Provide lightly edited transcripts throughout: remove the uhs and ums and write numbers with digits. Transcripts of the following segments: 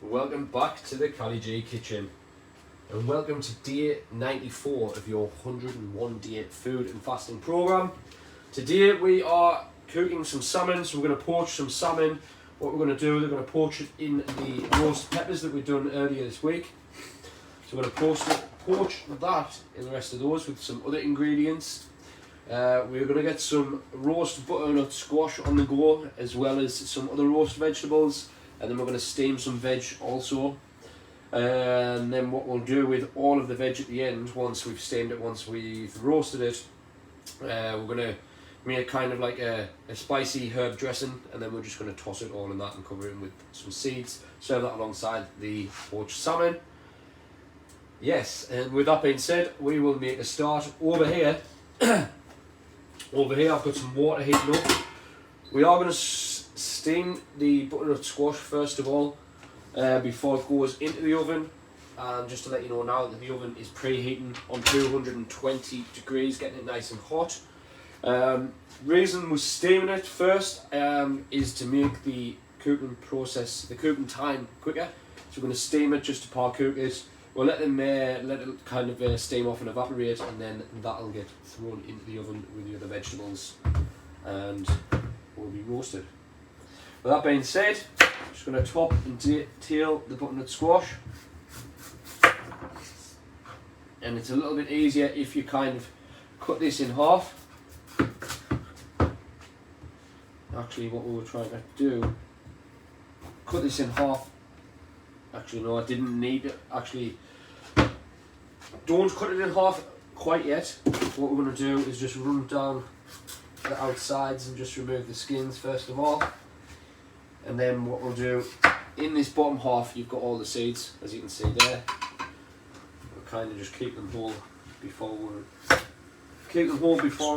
Welcome back to the Cali G Kitchen, and welcome to day 94 of your 101 day food and fasting program. Today we are cooking some salmon, so we're going to poach some salmon. What we're going to do, we're going to poach it in the roast peppers that we've done earlier this week. So we're going to poach that in the rest of those with some other ingredients. We're going to get some roast butternut squash on the go, as well as some other roast vegetables. And then we're going to steam some veg also. And then what we'll do with all of the veg at the end, once we've steamed it, once we've roasted it, we're going to make kind of like a spicy herb dressing, and then we're just going to toss it all in that and cover it with some seeds. Serve that alongside the poached salmon. Yes, and with that being said, we will make a start over here. Over here I've got some water heating up. We are going to steam the butternut squash first of all, before it goes into the oven. And just to let you know now that the oven is preheating on 220 degrees, getting it nice and hot. Reason we're steaming it first is to make the cooking process, the cooking time quicker. So we're going to steam it just to par-cook it. We'll let it kind of steam off and evaporate, and then that'll get thrown into the oven with the other vegetables and will be roasted. With that being said, I'm just going to top and tail the butternut squash. And it's a little bit easier if you kind of cut this in half. Actually, what we were trying to do, cut this in half. Actually, no, I didn't need it. Actually, don't cut it in half quite yet. What we're going to do is just run down the outsides and just remove the skins first of all. And then what we'll do, in this bottom half, you've got all the seeds, as you can see there. We'll kind of just keep them whole before we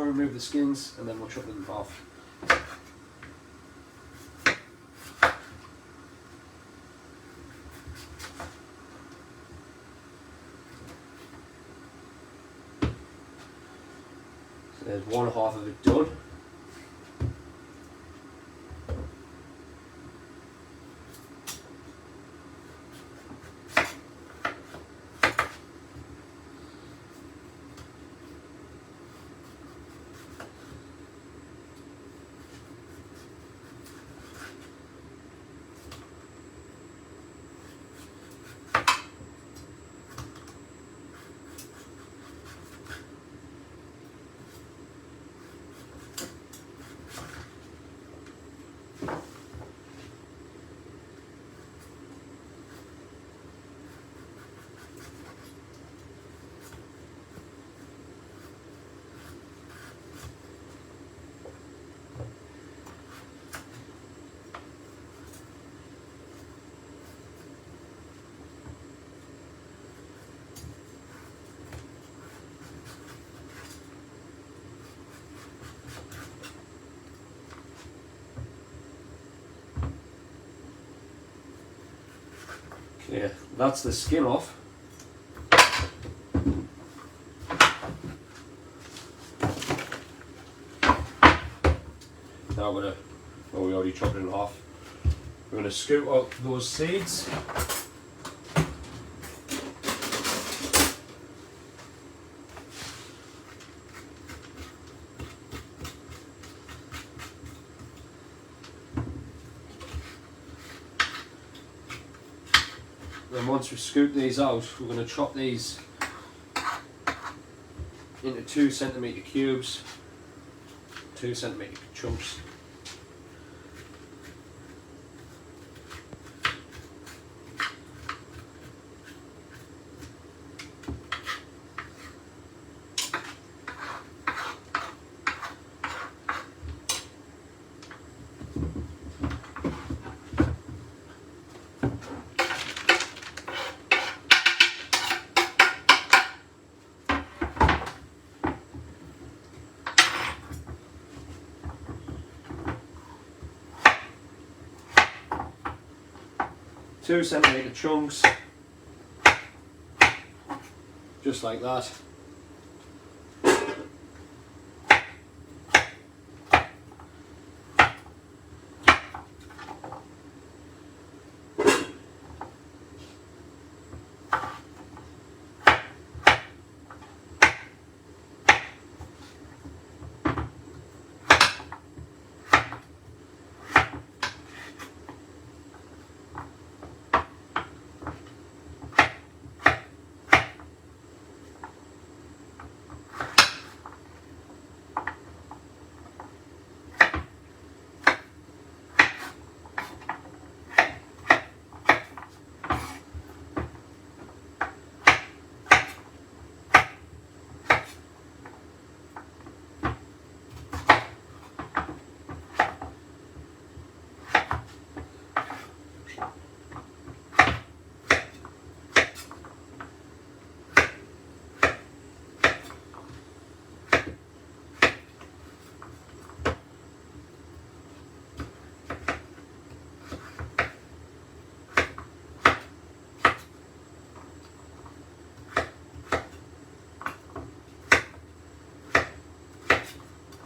remove the skins, and then we'll chop them in half. So there's one half of it done. Yeah, that's the skin off. Now we're gonna, well, we already chopped it in half. We're gonna scoop out those seeds. Then once we scoop these out, we're going to chop these into 2 centimetre cubes, 2 centimetre chunks. Two centimetre chunks, just like that.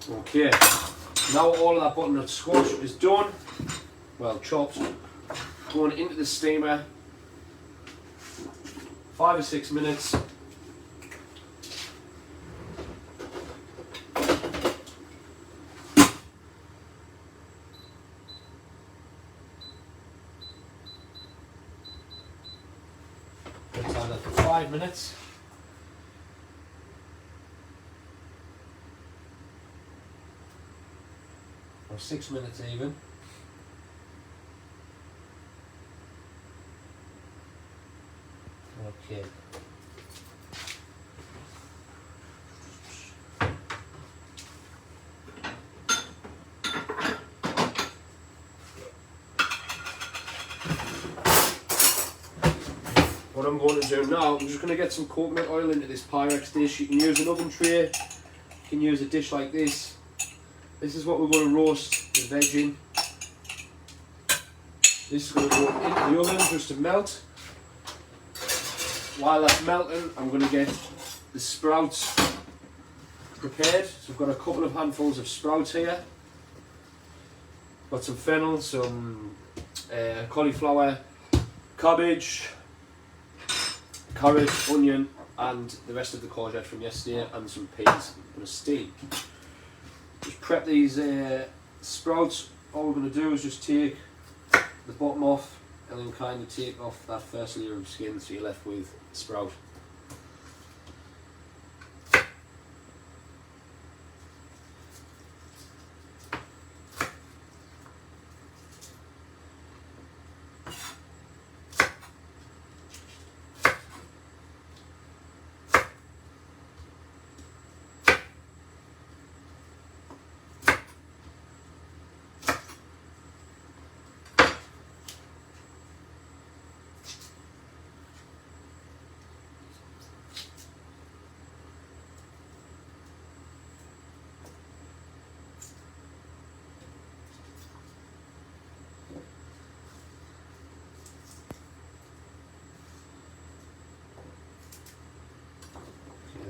Okay, now all of that butternut squash is done, well chopped, going into the steamer, 5 or 6 minutes. Let's have that for 5 minutes. Or 6 minutes even. Okay. What I'm going to do now, I'm just going to get some coconut oil into this Pyrex dish. You can use an oven tray, you can use a dish like this. This is what we're going to roast the veg in. This is going to go into the oven just to melt. While that's melting, I'm going to get the sprouts prepared. So I've got a couple of handfuls of sprouts here. Got some fennel, some cauliflower, cabbage, carrot, onion, and the rest of the courgette from yesterday, and some peas. I'm going to steam. Just prep these sprouts. All we're going to do is just take the bottom off and then kind of take off that first layer of skin so you're left with sprout.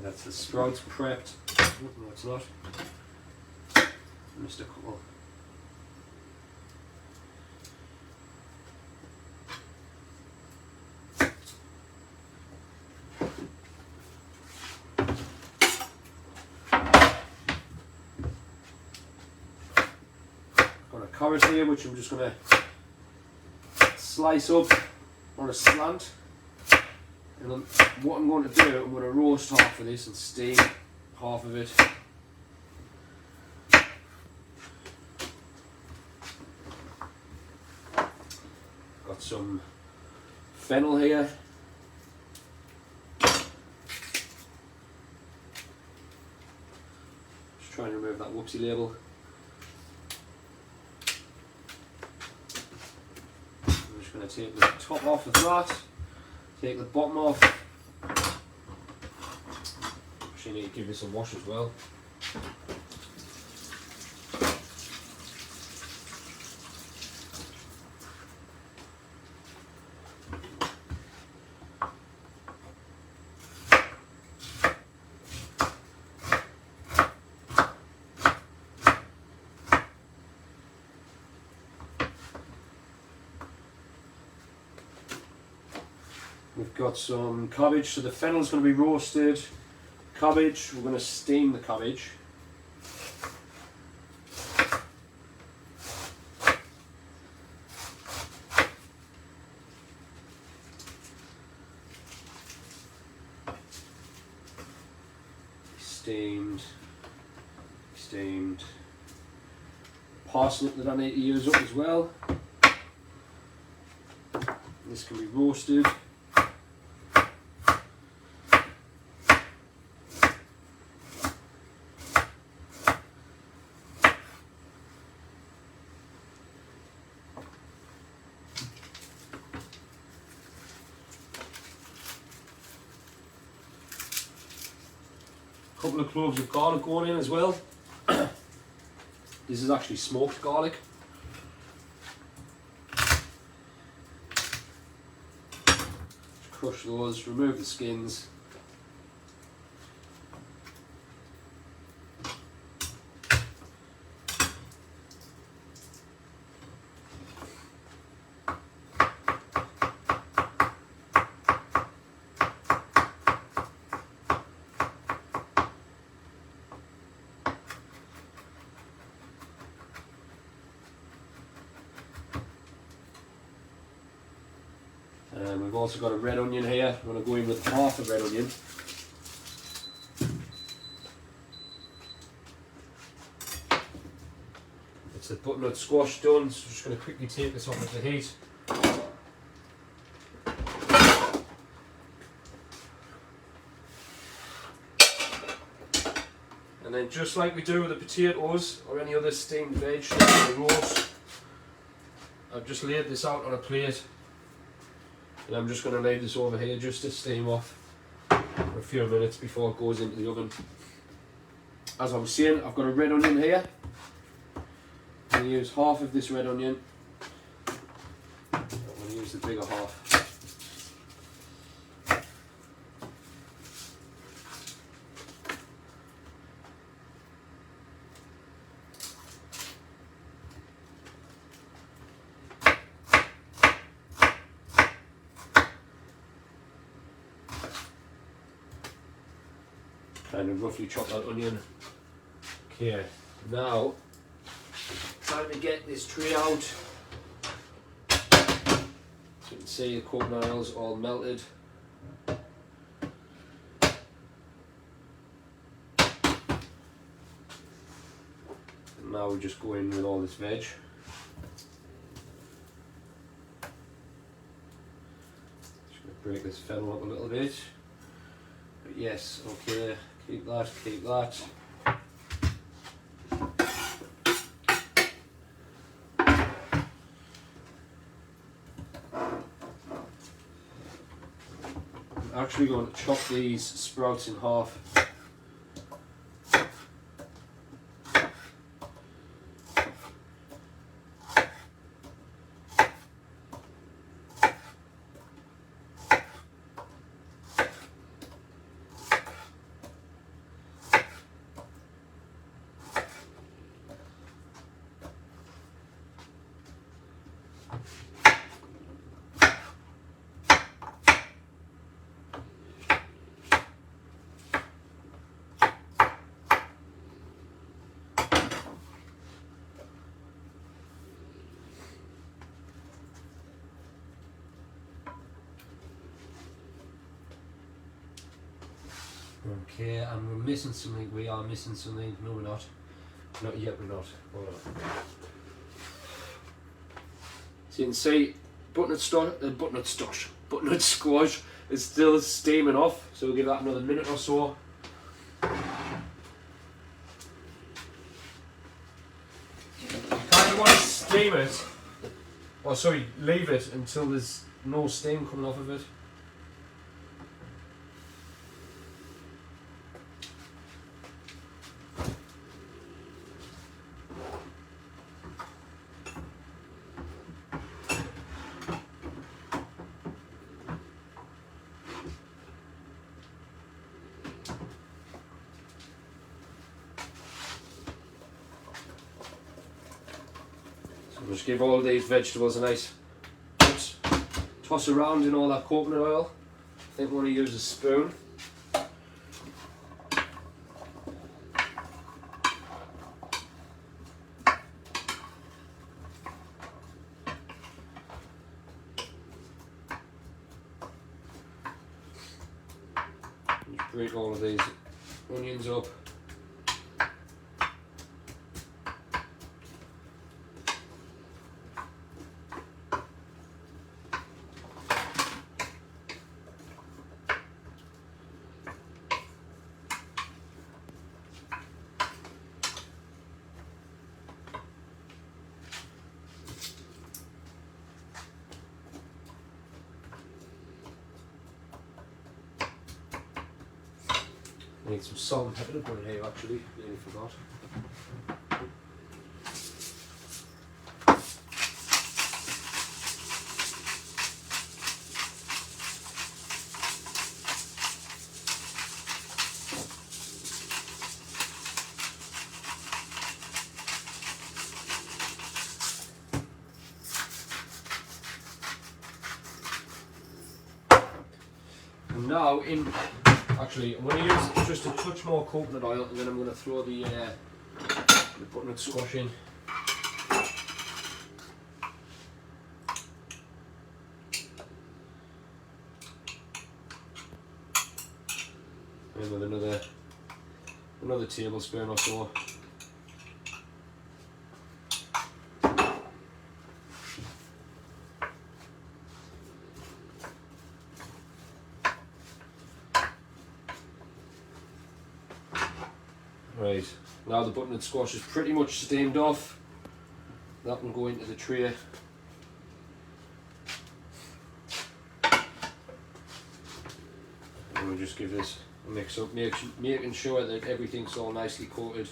That's the sprouts prepped. No, it's not. Missed a couple. Got a carrot here, which I'm just going to slice up on a slant. And then what I'm going to do, I'm going to roast half of this and steam half of it. Got some fennel here. Just trying to remove that whoopsie label. I'm just going to take the top off of that. Take the bottom off. Actually need to give this a wash as well. We've got some cabbage, so the fennel's going to be roasted. Cabbage, we're going to steam the cabbage. Steamed. Parsnip that I need to use up as well. This can be roasted. Couple of cloves of garlic going in as well. This is actually smoked garlic. Just crush those, remove the skins. We've also got a red onion here. I'm going to go in with half a red onion. It's the butternut squash done, so I'm just going to quickly take this off of the heat. And then just like we do with the potatoes or any other steamed veg in the roast, I've just laid this out on a plate. And I'm just going to leave this over here just to steam off for a few minutes before it goes into the oven. As I was saying, I've got a red onion here. I'm going to use half of this red onion. I'm going to use the bigger half. Kind of roughly chop that onion. Okay, now time to get this tray out. So you can see the coconut oil's all melted. And now we just go in with all this veg. Just going to break this fennel up a little bit. But yes, okay, keep that, keep that. I'm actually going to chop these sprouts in half. Okay, and we're missing something. We are missing something. No, we're not. Not yet, we're not. Hold on. So you can see, butternut squash is still steaming off. So we'll give that another minute or so. You kind of want to steam it, or sorry, leave it until there's no steam coming off of it. Just give all these vegetables a nice toss around in all that coconut oil. I think we want to use a spoon. Just break all of these onions up. I need some salt and pepper to put in here actually, nearly forgot. And now actually, I'm going to use just a touch more coconut oil, and then I'm going to throw the butternut squash in. And with another tablespoon or so. Right, now the butternut squash is pretty much steamed off. That can go into the tray. And we'll just give this a mix up, making sure that everything's all nicely coated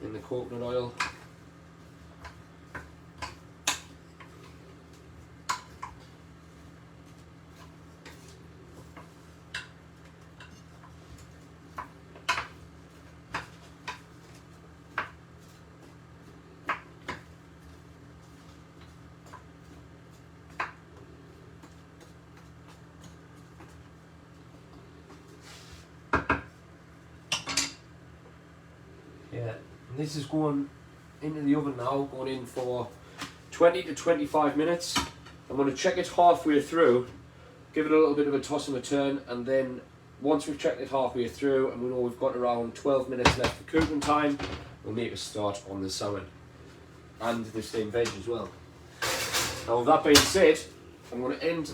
in the coconut oil. Yeah, and this is going into the oven now, going in for 20 to 25 minutes. I'm going to check it halfway through, give it a little bit of a toss and a turn, and then once we've checked it halfway through and we know we've got around 12 minutes left for cooking time, we'll make a start on the salmon and the steamed veg as well. Now with that being said, I'm going to end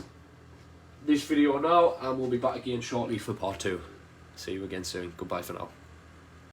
this video now and we'll be back again shortly for part 2. See you again soon. Goodbye for now.